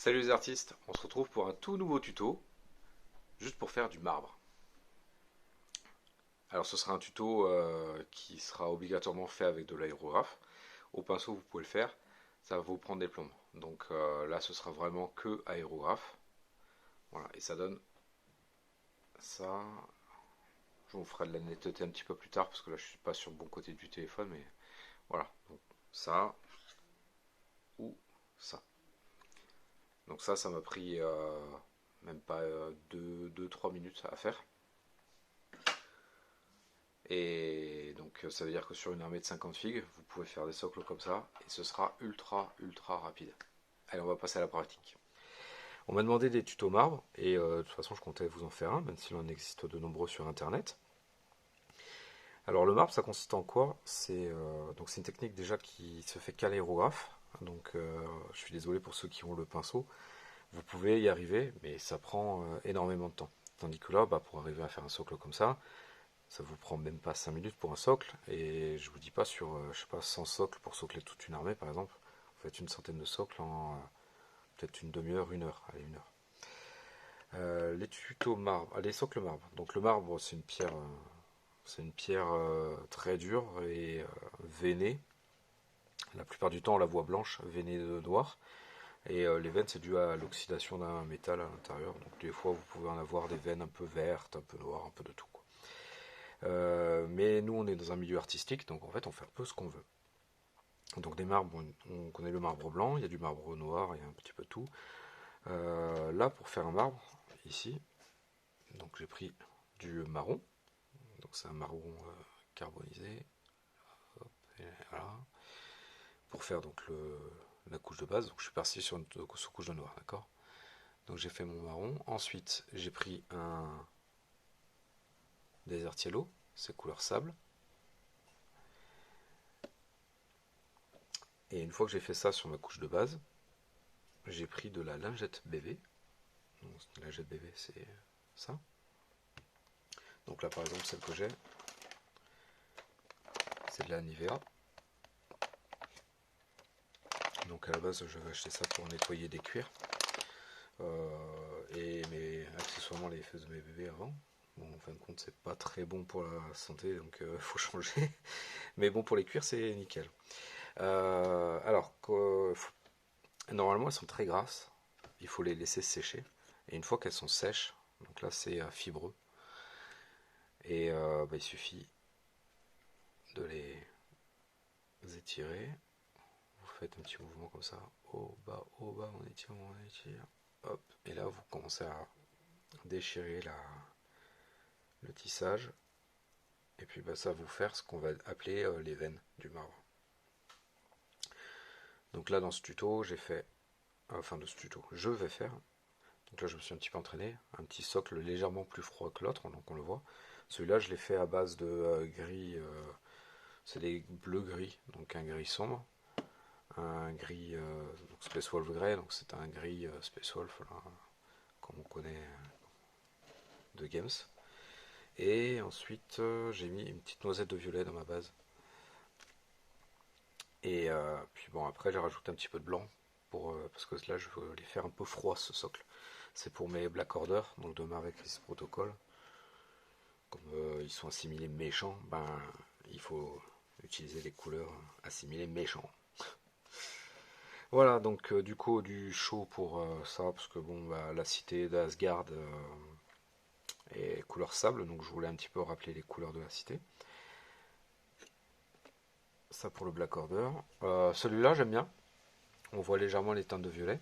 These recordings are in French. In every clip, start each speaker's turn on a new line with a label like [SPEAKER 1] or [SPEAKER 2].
[SPEAKER 1] Salut les artistes, on se retrouve pour un tout nouveau tuto, juste pour faire du marbre. Alors ce sera un tuto qui sera obligatoirement fait avec de l'aérographe. Au pinceau vous pouvez le faire, ça va vous prendre des plombes. Donc là ce sera vraiment que aérographe. Voilà, et ça donne ça. Je vous ferai de la netteté un petit peu plus tard parce que là je suis pas sur le bon côté du téléphone, mais voilà. Donc ça ou ça. Donc ça m'a pris même pas 2-3 minutes à faire. Et donc ça veut dire que sur une armée de 50 figues, vous pouvez faire des socles comme ça, et ce sera ultra rapide. Allez, on va passer à la pratique. On m'a demandé des tutos marbre, et de toute façon je comptais vous en faire un, même s'il en existe de nombreux sur internet. Alors le marbre, ça consiste en quoi? C'est une technique déjà qui se fait qu'à l'aérographe. Donc je suis désolé pour ceux qui ont le pinceau. Vous pouvez y arriver, mais ça prend énormément de temps. Tandis que là, pour arriver à faire un socle comme ça vous prend même pas 5 minutes pour un socle, et je vous dis pas sur, je sais pas, 100 socles pour socler toute une armée par exemple. Vous faites une centaine de socles en peut-être une demi-heure, une heure, allez, une heure. Les tutos marbre, les socles marbre. Donc le marbre, c'est une pierre très dure et veinée. La plupart du temps, on la voit blanche, veinée de noir. Et les veines, c'est dû à l'oxydation d'un métal à l'intérieur. Donc des fois, vous pouvez en avoir des veines un peu vertes, un peu noires, un peu de tout, quoi. Mais nous, on est dans un milieu artistique, donc en fait, on fait un peu ce qu'on veut. Donc des marbres, on connaît le marbre blanc, il y a du marbre noir, il y a un petit peu de tout. Là, pour faire un marbre, ici, donc j'ai pris du marron, donc c'est un marron carbonisé, hop, et voilà, pour faire donc la couche de base. Donc je suis parti sur une sous-couche de noir, d'accord. Donc j'ai fait mon marron. Ensuite, j'ai pris un Desert Yellow, c'est couleur sable. Et une fois que j'ai fait ça sur ma couche de base, j'ai pris de la lingette bébé. Donc, la lingette bébé, c'est ça. Donc là, par exemple, celle que j'ai, c'est de la Nivea. Donc à la base, je vais acheter ça pour nettoyer des cuirs. Mais accessoirement, les fesses de mes bébés avant. Bon, en fin de compte, c'est pas très bon pour la santé, donc il faut changer. Mais bon, pour les cuirs, c'est nickel. Normalement, elles sont très grasses. Il faut les laisser sécher. Et une fois qu'elles sont sèches, donc là, c'est fibreux. Et il suffit de les étirer. Vous faites un petit mouvement comme ça, haut, bas, on étire, hop. Et là, vous commencez à déchirer le tissage. Et puis ça va vous faire ce qu'on va appeler les veines du marbre. Donc là, dans ce tuto, je vais faire. Donc là, je me suis un petit peu entraîné. Un petit socle légèrement plus froid que l'autre, donc on le voit. Celui-là, je l'ai fait à base de gris. C'est des bleus gris, donc un gris sombre. Un gris donc Space Wolf Grey, donc c'est un gris Space Wolf là, comme on connaît de Games. Et ensuite j'ai mis une petite noisette de violet dans ma base. Et puis bon, après j'ai rajouté un petit peu de blanc parce que là je veux les faire un peu froid ce socle. C'est pour mes Black Order, donc de Marvel Crisis Protocol. Comme ils sont assimilés méchants, il faut utiliser les couleurs assimilées méchants. Voilà, donc du coup du chaud pour ça, parce que la cité d'Asgard est couleur sable, donc je voulais un petit peu rappeler les couleurs de la cité. Ça pour le Black Order. Celui-là j'aime bien, on voit légèrement les teintes de violet,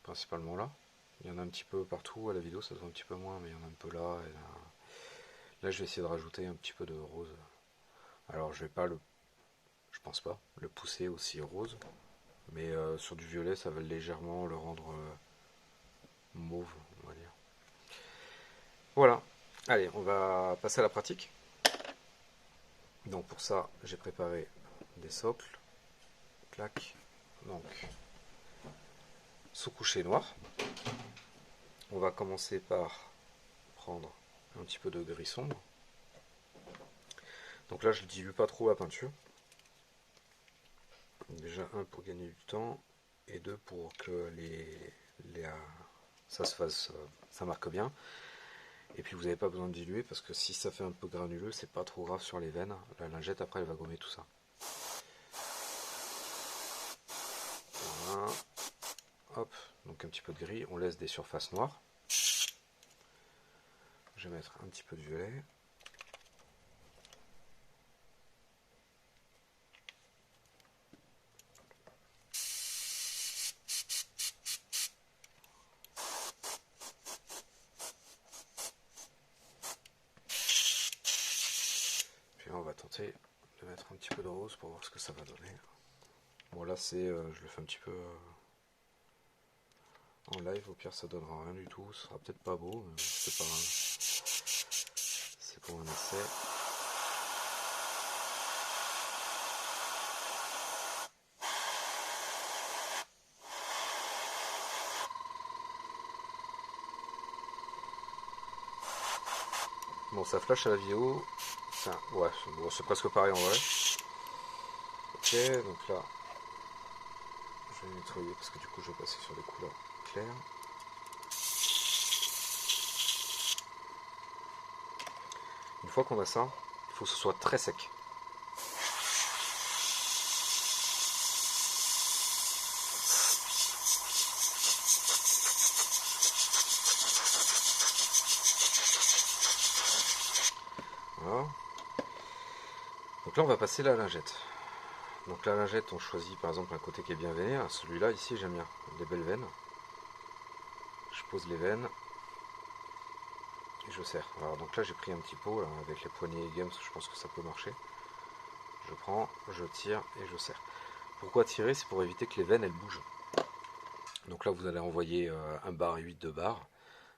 [SPEAKER 1] principalement là. Il y en a un petit peu partout à la vidéo, ça se voit un petit peu moins, mais il y en a un peu là et là. Là je vais essayer de rajouter un petit peu de rose. Alors je vais pas je pense pas, le pousser aussi rose, mais sur du violet ça va légèrement le rendre mauve, on va dire. Voilà, allez, on va passer à la pratique. Donc pour ça, j'ai préparé des socles. Clac. Donc, sous-couché noir. On va commencer par prendre un petit peu de gris sombre. Donc là, je ne dilue pas trop la peinture. Déjà un pour gagner du temps. et 2 pour que ça se fasse, ça marque bien. Et puis vous n'avez pas besoin de diluer parce que si ça fait un peu granuleux, c'est pas trop grave sur les veines. La lingette après elle va gommer tout ça. Voilà. Hop, donc un petit peu de gris, on laisse des surfaces noires. Je vais mettre un petit peu de violet. Puis là, on va tenter de mettre un petit peu de rose pour voir ce que ça va donner. Bon là c'est, je le fais un petit peu en live, au pire ça donnera rien du tout, ce sera peut-être pas beau, mais c'est pas grave. C'est pour un essai. Bon, ça flash à la vidéo. Ouais, bon, c'est presque pareil en vrai. Ok, donc là, je vais nettoyer parce que du coup, je vais passer sur des couleurs claires. Une fois qu'on a ça, il faut que ce soit très sec. Voilà. Donc là, on va passer la lingette. Donc la lingette, on choisit par exemple un côté qui est bien veiné. Celui-là, ici, j'aime bien. Des belles veines. Je pose les veines. Et je serre. Alors donc là, j'ai pris un petit pot là, avec les poignées Games, je pense que ça peut marcher. Je prends, je tire et je serre. Pourquoi tirer? C'est pour éviter que les veines, elles bougent. Donc là, vous allez envoyer un bar 8 de barre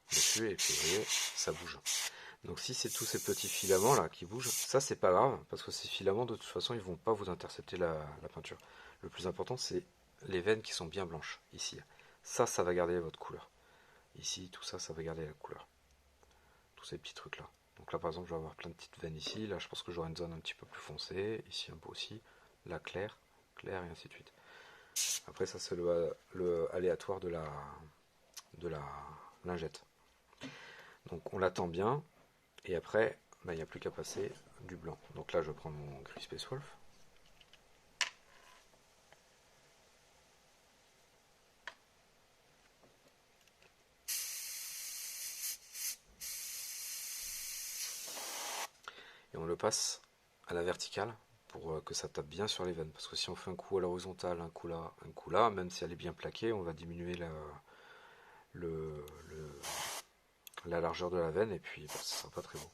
[SPEAKER 1] dessus et puis vous voyez, ça bouge. Donc si c'est tous ces petits filaments là qui bougent, ça c'est pas grave parce que ces filaments de toute façon ils vont pas vous intercepter la peinture. Le plus important c'est les veines qui sont bien blanches ici. Ça va garder votre couleur. Ici tout ça, ça va garder la couleur. Tous ces petits trucs là. Donc là par exemple je vais avoir plein de petites veines ici. Là je pense que j'aurai une zone un petit peu plus foncée. Ici un peu aussi. Là clair, clair et ainsi de suite. Après ça c'est le aléatoire de la lingette. Donc on l'attend bien. Et après, il n'y a plus qu'à passer du blanc. Donc là, je prends mon gris Space Wolf. Et on le passe à la verticale pour que ça tape bien sur les veines. Parce que si on fait un coup à l'horizontale, un coup là, même si elle est bien plaquée, on va diminuer la largeur de la veine et puis ça sera pas très beau.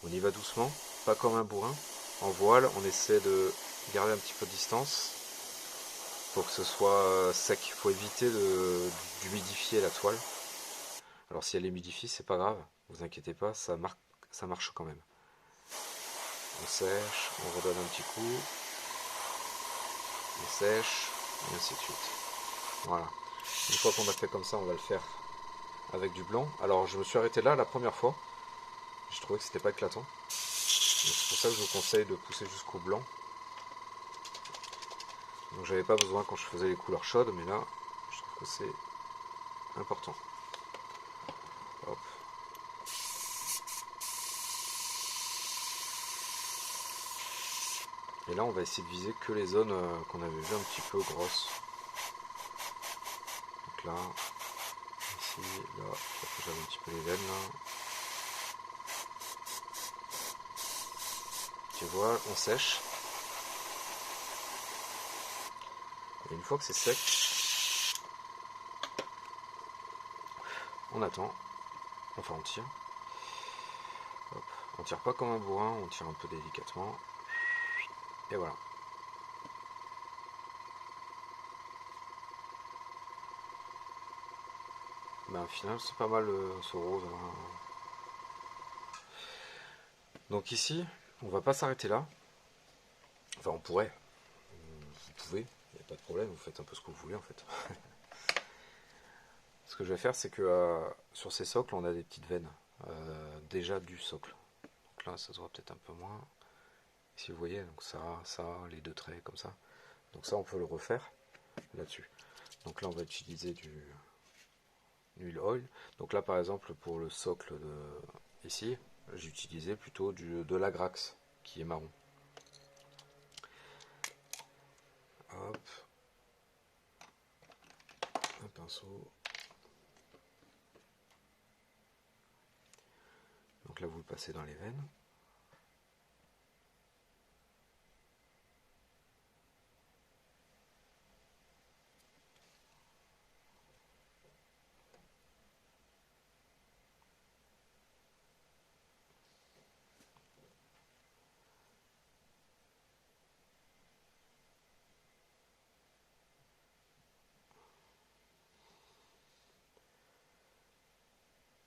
[SPEAKER 1] On y va doucement, pas comme un bourrin. En voile, on essaie de garder un petit peu de distance pour que ce soit sec. Il faut éviter d'humidifier la toile. Alors si elle est humidifiée, c'est pas grave, vous inquiétez pas, ça marche quand même. On sèche, on redonne un petit coup, on sèche, et ainsi de suite. Voilà. Une fois qu'on a fait comme ça, on va le faire avec du blanc. Alors je me suis arrêté là la première fois, je trouvais que c'était pas éclatant. C'est pour ça que je vous conseille de pousser jusqu'au blanc. Donc j'avais pas besoin quand je faisais les couleurs chaudes, mais là, je trouve que c'est important. Hop. Et là, on va essayer de viser que les zones qu'on avait vues un petit peu grosses. Donc là, ici, là, j'avais un petit peu les veines là. Tu vois, on sèche. Et une fois que c'est sec, on attend. Enfin, on tire. Hop. On tire pas comme un bourrin, on tire un peu délicatement. Et voilà. Ben, au final, c'est pas mal ce rose. Hein. Donc ici, on va pas s'arrêter là. Enfin, on pourrait. Vous pouvez, il n'y a pas de problème, vous faites un peu ce que vous voulez en fait. Ce que je vais faire, c'est que sur ces socles, on a des petites veines. Déjà du socle. Donc là, ça se voit peut-être un peu moins. Si vous voyez, donc ça, les deux traits comme ça. Donc ça, on peut le refaire là-dessus. Donc là on va utiliser du huile oil. Donc là par exemple pour le socle de ici, j'ai utilisé plutôt de l'Agrax qui est marron. Hop, un pinceau. Donc là vous le passez dans les veines.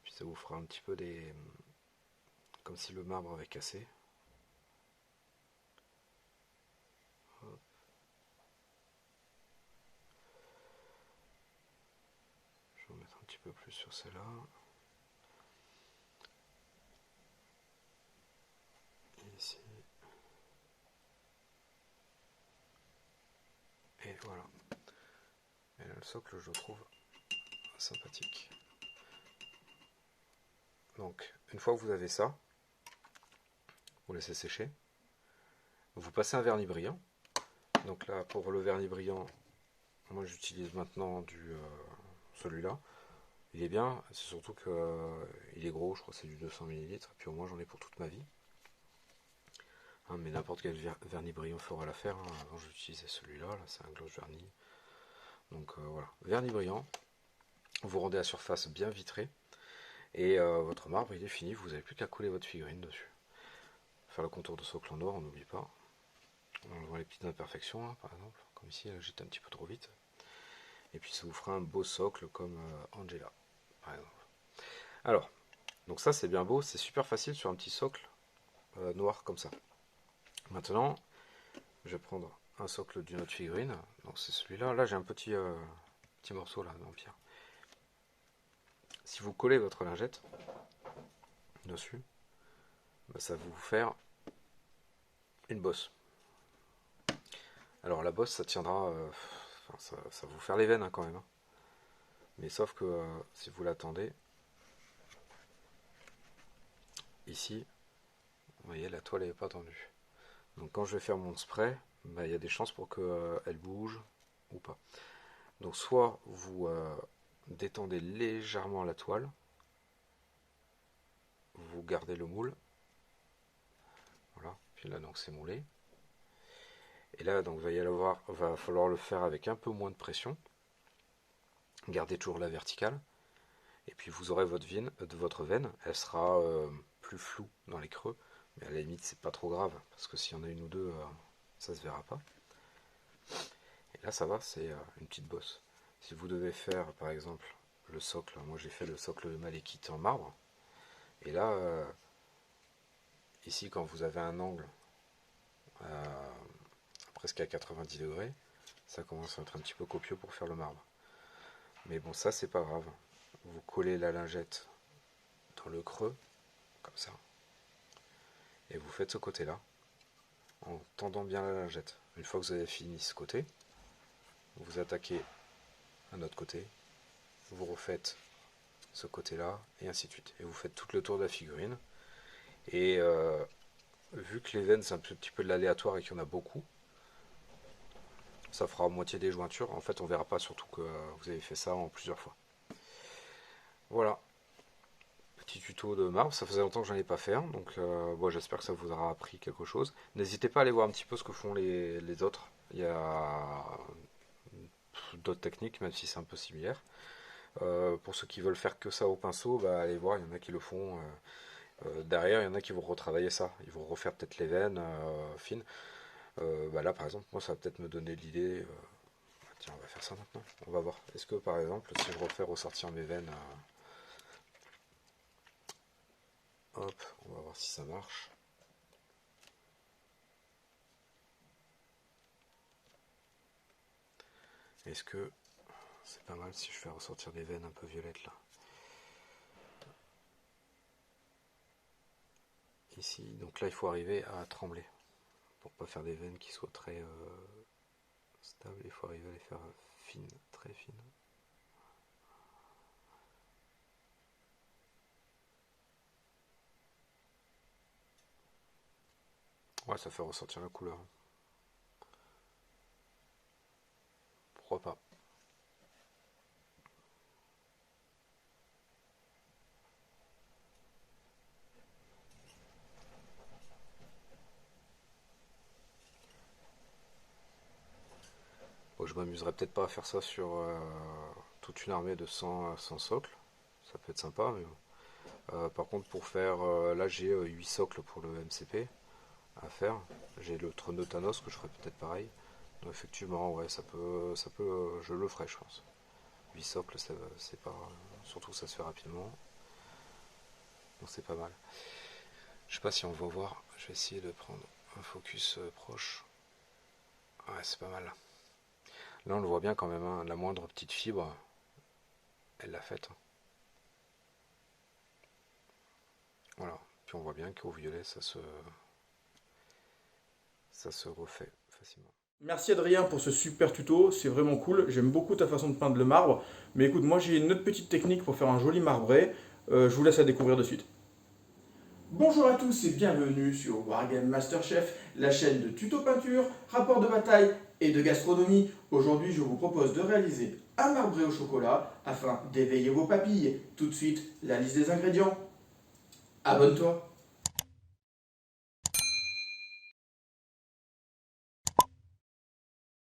[SPEAKER 1] Puis ça vous fera un petit peu des... comme si le marbre avait cassé. Hop. Je vais en mettre un petit peu plus sur celle-là. Et ici. Et voilà. Et là, le socle, je le trouve sympathique. Donc, une fois que vous avez ça, vous laissez sécher. Vous passez un vernis brillant. Donc là, pour le vernis brillant, moi j'utilise maintenant celui-là. Il est bien, c'est surtout qu'il est gros, je crois que c'est du 200 ml, et puis au moins j'en ai pour toute ma vie. Hein, mais n'importe quel vernis brillant fera l'affaire. Hein. Avant j'utilisais celui-là, là, c'est un gloss vernis. Donc voilà, vernis brillant, vous rendez la surface bien vitrée, et votre marbre il est fini, vous n'avez plus qu'à coller votre figurine dessus. Faire le contour de socle en noir, on n'oublie pas. On voit les petites imperfections, là, par exemple, comme ici, là, j'étais un petit peu trop vite. Et puis ça vous fera un beau socle comme Angela, par exemple. Alors, donc ça c'est bien beau, c'est super facile sur un petit socle noir comme ça. Maintenant, je vais prendre un socle d'une autre figurine. Donc c'est celui-là. Là, j'ai un petit morceau là en pierre. Si vous collez votre lingette dessus, bah, ça va vous faire une bosse. Alors la bosse, ça tiendra, ça va vous faire les veines hein, quand même. Hein. Mais sauf que si vous l'attendez, ici, vous voyez, la toile n'est pas tendue. Donc quand je vais faire mon spray, bah, il y a des chances pour qu'elle bouge ou pas. Donc soit vous détendez légèrement la toile, vous gardez le moule, voilà, puis là donc c'est moulé. Et là donc va falloir le faire avec un peu moins de pression. Gardez toujours la verticale. Et puis vous aurez votre veine, elle sera plus floue dans les creux, mais à la limite c'est pas trop grave, parce que s'il y en a une ou deux, ça se verra pas. Et là ça va, c'est une petite bosse. Si vous devez faire par exemple le socle, moi j'ai fait le socle de Malekith en marbre, et là, ici quand vous avez un angle presque à 90 degrés, ça commence à être un petit peu copieux pour faire le marbre. Mais bon, ça c'est pas grave. Vous collez la lingette dans le creux, comme ça, et vous faites ce côté-là, en tendant bien la lingette. Une fois que vous avez fini ce côté, vous attaquez un autre côté, vous refaites ce côté-là, et ainsi de suite. Et vous faites tout le tour de la figurine. Et vu que les veines c'est un petit peu de l'aléatoire et qu'il y en a beaucoup, ça fera moitié des jointures. En fait, on verra pas surtout que vous avez fait ça en plusieurs fois. Voilà, petit tuto de marbre. Ça faisait longtemps que j'en ai pas fait un, donc bon, j'espère que ça vous aura appris quelque chose. N'hésitez pas à aller voir un petit peu ce que font les autres. Il y a d'autres techniques, même si c'est un peu similaire. Pour ceux qui veulent faire que ça au pinceau, bah, allez voir, il y en a qui le font. Derrière, il y en a qui vont retravailler ça. Ils vont refaire peut-être les veines fines. Bah là, par exemple, moi, ça va peut-être me donner l'idée. Tiens, on va faire ça maintenant. On va voir. Est-ce que, par exemple, si je refais ressortir mes veines, hop, on va voir si ça marche. Est-ce que c'est pas mal si je fais ressortir des veines un peu violettes là? Ici, donc là, il faut arriver à trembler. Pour pas faire des veines qui soient très stables, il faut arriver à les faire fines, très très fine. Ouais, ça fait ressortir la couleur. Pourquoi pas? Bon, je m'amuserais peut-être pas à faire ça sur toute une armée de 100 socles. Ça peut être sympa, mais bon. Par contre, pour faire. Là, j'ai 8 socles pour le MCP à faire. J'ai le trône de Thanos que je ferai peut-être pareil. Donc, effectivement, ouais, je le ferai, je pense. 8 socles, c'est pas. Surtout que ça se fait rapidement. Donc, c'est pas mal. Je sais pas si on va voir. Je vais essayer de prendre un focus proche. Ouais, c'est pas mal. Là, on le voit bien quand même, hein. La moindre petite fibre, elle l'a faite. Voilà. Puis on voit bien qu'au violet, ça se refait facilement.
[SPEAKER 2] Merci Adrien pour ce super tuto, c'est vraiment cool. J'aime beaucoup ta façon de peindre le marbre. Mais écoute, moi j'ai une autre petite technique pour faire un joli marbré. Je vous laisse la découvrir de suite. Bonjour à tous et bienvenue sur Wargame Masterchef, la chaîne de tuto peinture, rapports de bataille et de gastronomie. Aujourd'hui, je vous propose de réaliser un marbré au chocolat afin d'éveiller vos papilles. Tout de suite, la liste des ingrédients. Abonne-toi.